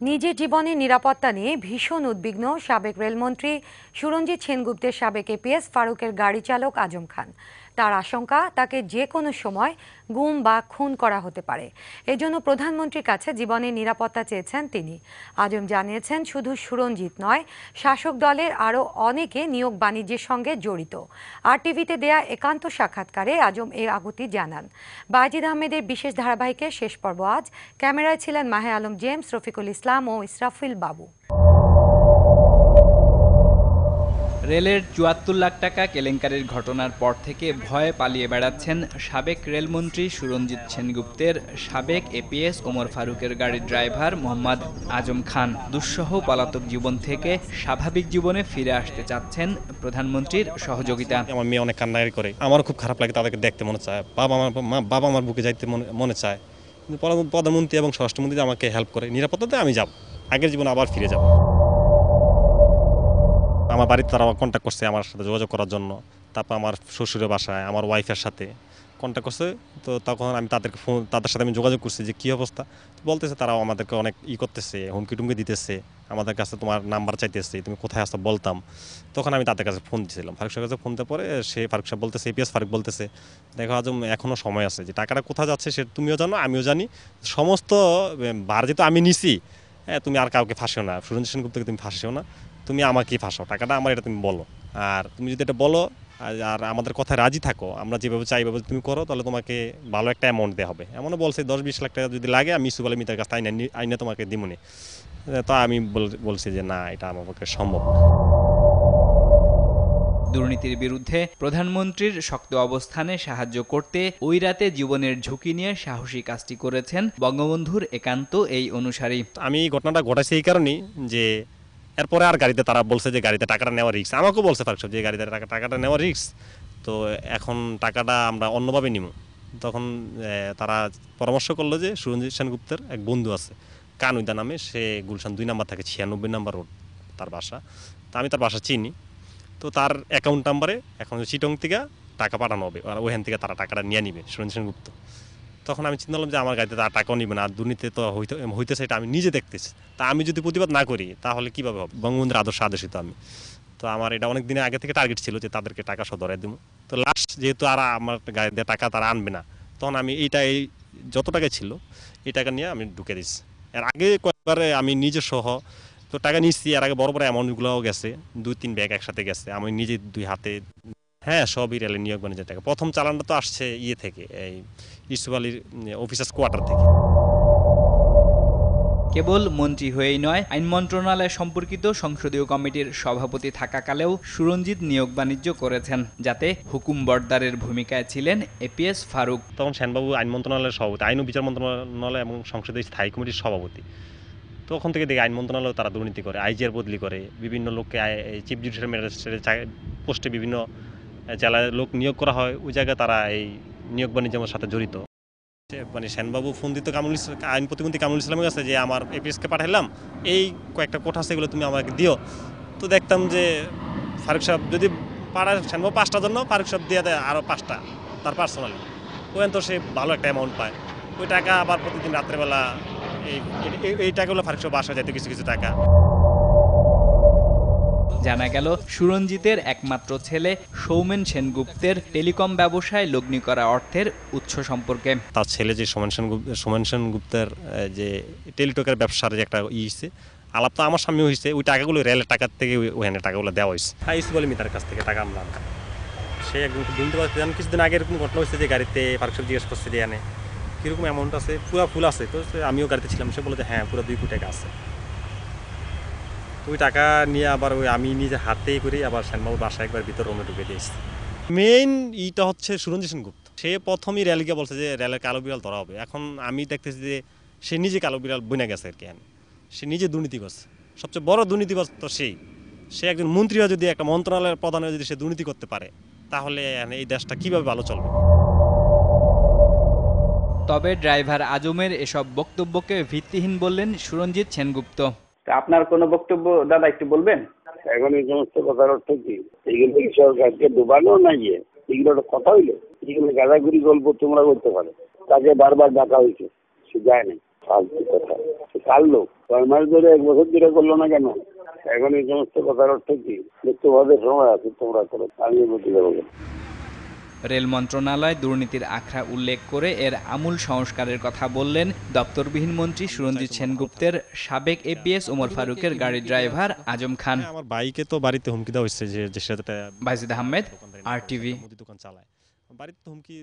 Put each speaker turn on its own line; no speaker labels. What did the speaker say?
নিজের জীবনের নিরাপত্তা নিয়ে ভীষণ উদ্বিগ্ন সাবেক রেলমন্ত্রী সুরঞ্জিত সেনগুপ্তের সাবেক এপিএস ফারুকের গাড়ি চালক আজম খান। তার আশঙ্কা তাকে যে কোনো সময় গুম বা খুন করা হতে পারে। এজন্য প্রধানমন্ত্রীর কাছে জীবনের নিরাপত্তা চেয়েছেন তিনি। আজম জানিয়েছেন, শুধু সুরঞ্জিত নয়, শাসক দলের আরও অনেকে নিয়োগ বাণিজ্যের সঙ্গে জড়িত। আর টিভিতে দেয়া একান্ত সাক্ষাৎকারে আজম এই আকুতি জানান। বায়েজিদ আহমেদের বিশেষ ধারাবাহিকের শেষ পর্ব আজ। ক্যামেরায় ছিলেন মাহে আলম জেমস, রফিকুল ইসলাম ও ইসরাফিল বাবু।
রেলের ৭৪ লাখ টাকা কেলেঙ্কারির ঘটনার পর থেকে ভয়ে পালিয়ে বেড়াচ্ছেন সাবেক রেলমন্ত্রী সুরঞ্জিত সেনগুপ্তের সাবেক এপিএস ওমর ফারুকের গাড়ির ড্রাইভার মোহাম্মদ আজম খান। দুঃসহ পলাতক জীবন থেকে স্বাভাবিক জীবনে ফিরে আসতে চাচ্ছেন প্রধানমন্ত্রীর সহযোগিতা।
আমার মেয়ে অনেক কান্নাকাটি করে, আমারও খুব খারাপ লাগে, তাদেরকে দেখতে মনে চায়, বাবা আমার বুকে যাইতে মনে চায়, কিন্তু প্রধানমন্ত্রী এবং স্বরাষ্ট্রমন্ত্রী আমাকে হেল্প করে, নিরাপত্তাতে আমি যাব, আগের জীবনে আবার ফিরে যাব। আমার বাড়িতে তারা কন্ট্যাক্ট করছে আমার সাথে যোগাযোগ করার জন্য, তারপর আমার শ্বশুরের বাসায় আমার ওয়াইফের সাথে কন্ট্যাক্ট করছে। তো তখন আমি তাদের সাথে আমি যোগাযোগ করছি যে কী অবস্থা। তো বলতেছে তারাও আমাদেরকে অনেক করতেছে, হুমকি টুমকি দিতেছে, আমাদের কাছে তোমার নাম্বার চাইতেছে, তুমি কোথায় আসো বলতাম। তখন আমি তাদের কাছে ফোন দিয়েছিলাম, ফারুক সাহেবের কাছে ফোন দেওয়ার পরে ফারুক সাহেব বলতেছে, এপিএস ফারুক বলতেছে, দেখো আজম এখনও সময় আছে, যে টাকাটা কোথায় যাচ্ছে সে তুমিও জানো আমিও জানি, সমস্ত ভার যেহেতু আমি নিছি, তুমি আর কাউকে ফাঁসিও না, সুরঞ্জিত সেনগুপ্তকে তুমি ফাঁসিও না, তুমি আমাকেই ফাঁসাও, টাকাটা আমার, এটা তুমি বলো। আর তুমি যদি এটা বলো আর আমাদের কথায় রাজি থাকো, আমরা যেভাবে চাই এভাবে তুমি করো, তাহলে তোমাকে ভালো একটা অ্যামাউন্ট দেওয়া হবে। এমনও বলছে 10-20 লাখ টাকা যদি লাগে আমি ইসুফ আলী মিতার কাছে আইনে তোমাকে দিমুনি। তো আমি বলছি যে না, এটা আমার পক্ষে সম্ভব না।
দুর্নীতির বিরুদ্ধে প্রধানমন্ত্রীর শক্ত অবস্থানে সাহায্য করতে ওই রাতে জীবনের ঝুঁকি নিয়ে সাহসী কাজটি করেছেন বঙ্গবন্ধুর একান্ত এই অনুসারী।
আমি এই ঘটনাটা ঘটাইছি এই কারণেই যে এরপরে আর গাড়িতে তারা বলছে যে গাড়িতে টাকাটা নেওয়া রিস্ক, আমাকেও বলছে ফারুক সাহেব যে গাড়িতে টাকাটা নেওয়া রিস্ক, তো এখন টাকাটা আমরা অন্যভাবে নিব। তখন তারা পরামর্শ করলো যে সুরঞ্জিত সেনগুপ্তের এক বন্ধু আছে কানুইদা নামে, সে গুলশান 2 নাম্বার থাকে, 96 নাম্বার রোড তার বাসা। তো আমি তার বাসা চিনি, তো তার অ্যাকাউন্ট নাম্বারে এখন চিটং থেকে টাকা পাঠানো হবে, আর ওইখান থেকে তারা টাকাটা নিয়ে নিবে সুরঞ্জিত সেনগুপ্ত। তখন আমি চিন্তা করলাম যে আমার গাড়িতে তার টাকাও নিবে না, আর দুর্নীতি তো হইতেছে, এটা আমি নিজে দেখতেছি, তা আমি যদি প্রতিবাদ না করি তাহলে কীভাবে হবে, বঙ্গবন্ধুর আদর্শ আদেশিত আমি। তো আমার এটা অনেক দিনের আগে থেকে টার্গেট ছিল যে তাদেরকে টাকা সহ ধরাই দেবো। তো লাস্ট যেহেতু আর আমার গাড়িতে টাকা তারা আনবে না, তখন আমি এই যত টাকা ছিল এই টাকা নিয়ে আমি ঢুকে দিচ্ছি। এর আগে কয়েকবারে আমি নিজে সহ তো টাকা নিচ্ছি, এর আগে বড় বড় অ্যামাউন্টগুলোও গেছে, 2-3 ব্যাগ একসাথে গেছে, আমি নিজে 2 হাতে। হ্যাঁ, সবই রেলের নিয়োগ বাণিজ্যের টাকা। প্রথম চালানটা তো আসছে থেকে, এই ইউসুফ আলীর অফিসার্স কোয়ার্টার থেকে।
কেবল মন্ত্রী হয়েই নয়, আইন মন্ত্রণালয় সম্পর্কিত সংসদীয় কমিটির সভাপতি থাকাকালেও সুরঞ্জিত নিয়োগ বাণিজ্য করেছেন, যাতে হুকুম বরদারের ভূমিকায় ছিলেন এপিএস ফারুক।
তখন সেনবাবু আইন মন্ত্রণালয়ের সভাপতি, আইন ও বিচার মন্ত্রণালয় এবং সংসদীয় স্থায়ী কমিটির সভাপতি। তখন থেকে দেখি আইন মন্ত্রণালয় তারা দুর্নীতি করে, আইজিআর বদলি করে, বিভিন্ন লোককে চিফ জুডিশিয়াল ম্যাজিস্ট্রেটের পোস্টে বিভিন্ন জেলায় লোক নিয়োগ করা হয়, ওই জায়গায় তারা এই নিয়োগ বাণিজ্যের সাথে জড়িত। মানে সেনবাবু ফোন দিত আইন প্রতিমন্ত্রী কামরুল ইসলামের কাছে যে আমার এপিএসকে পাঠাইলাম, এই কয়েকটা কোঠা আছে, এগুলো তুমি আমাকে দিও। তো দেখতাম যে ফারুক সাহেব যদি পাড়ায় সেনবাবু 5টার জন্য, ফারুক সাহেব দিয়ে দেয় আরও 5টা তার পার্সোনালি, ওখান তো সে ভালো একটা অ্যামাউন্ট পায়। ওই টাকা আবার প্রতিদিন রাত্রেবেলা এই টাকাগুলো ফারুক সাহেব বাসা যেত, কিছু কিছু টাকা।
জানা গেল, সুরঞ্জিতের একমাত্র ছেলে সৌমেন সেনগুপ্তের টেলিকম ব্যবসায় লগ্নি করা অর্থের উৎস সম্পর্কে।
তার ছেলে যে সোমেন সেনগুপ্তের যে টেলিটকের ব্যবসার যে একটা হয়েছে, আলাপ তো আমার সামনে হয়েছে, ওই টাকাগুলো রেলের টাকার থেকে ওখানে টাকাগুলো দেওয়া হয়েছে। হ্যাঁ, ইউসুফ আলী মিতার কাছ থেকে টাকা আমরা সে একদম দুর্নীতি করতে জানেন। কিছুদিন আগে এরকম ঘটনা হয়েছে যে গাড়িতে ফারুক সাহেব জিজ্ঞেস করছে যে এনে কীরকম অ্যামাউন্ট আছে, পুরো ফুল আছে, তো আমিও গাড়িতে ছিলাম, সে বলে যে হ্যাঁ পুরো 2 কোটি টাকা আছে। ওই টাকা নিয়ে আবার আমি নিজে হাতেই করি আবার সেনবাবুর বাসায় একবার ভিতর রুমে ঢুকে দিয়েছি। মেইন ইটা হচ্ছে সুরঞ্জিত সেনগুপ্ত, সে প্রথমই রেলকে বলছে যে রেলের কালো বিড়াল ধরা হবে। এখন আমি দেখতেছি যে সে নিজে কালো বিড়াল বইনা গেছে আর কি, সে নিজে দুর্নীতি করছে, সবচেয়ে বড় দুর্নীতিবাজ তো সে একজন মন্ত্রী হয়ে যদি, একটা মন্ত্রণালয়ের প্রধান হয়ে যদি সে দুর্নীতি করতে পারে, তাহলে এই দেশটা কিভাবে ভালো চলবে।
তবে ড্রাইভার আজমের এসব বক্তব্যকে ভিত্তিহীন বললেন সুরঞ্জিত সেনগুপ্ত।
আপনার কোনো বক্তব্য দাদা একটু বলবেন?
এখন এই সমস্ত কথার অর্থ কি? এইগুলো কি সরকারকে ডুবানো না, গিয়ে এগুলো একটা কথা হইলো? এগুলো গাঁজাগুড়ি গল্প তোমরা করতে পারো, তাকে বারবার ডাকা হয়েছে, সে যায় নাই। ফালতু কথা। কার লোক 6 মাস ধরে 1 বছর ধরে করলো না কেন? এখন এই সমস্ত কথার অর্থ কি? তোমাদের সময় আছে, তোমরা করো, আমি বুঝতে পারবো না।
রেল মন্ত্রণালয় দুর্নীতির আখড়া উল্লেখ করে এর আমূল সংস্কারের কথা বললেন দপ্তরবিহীন মন্ত্রী সুরঞ্জিত সেনগুপ্তের সাবেক এপিএস ওমর ফারুকের গাড়ির ড্রাইভার আজম খান।
আমার বাইকে তো বাড়িতে হুমকি দেওয়া হচ্ছে যে সাথে
বাইজিদ আহমেদ, RTV।
মুদি দোকান চালায়, বাড়িতে হুমকি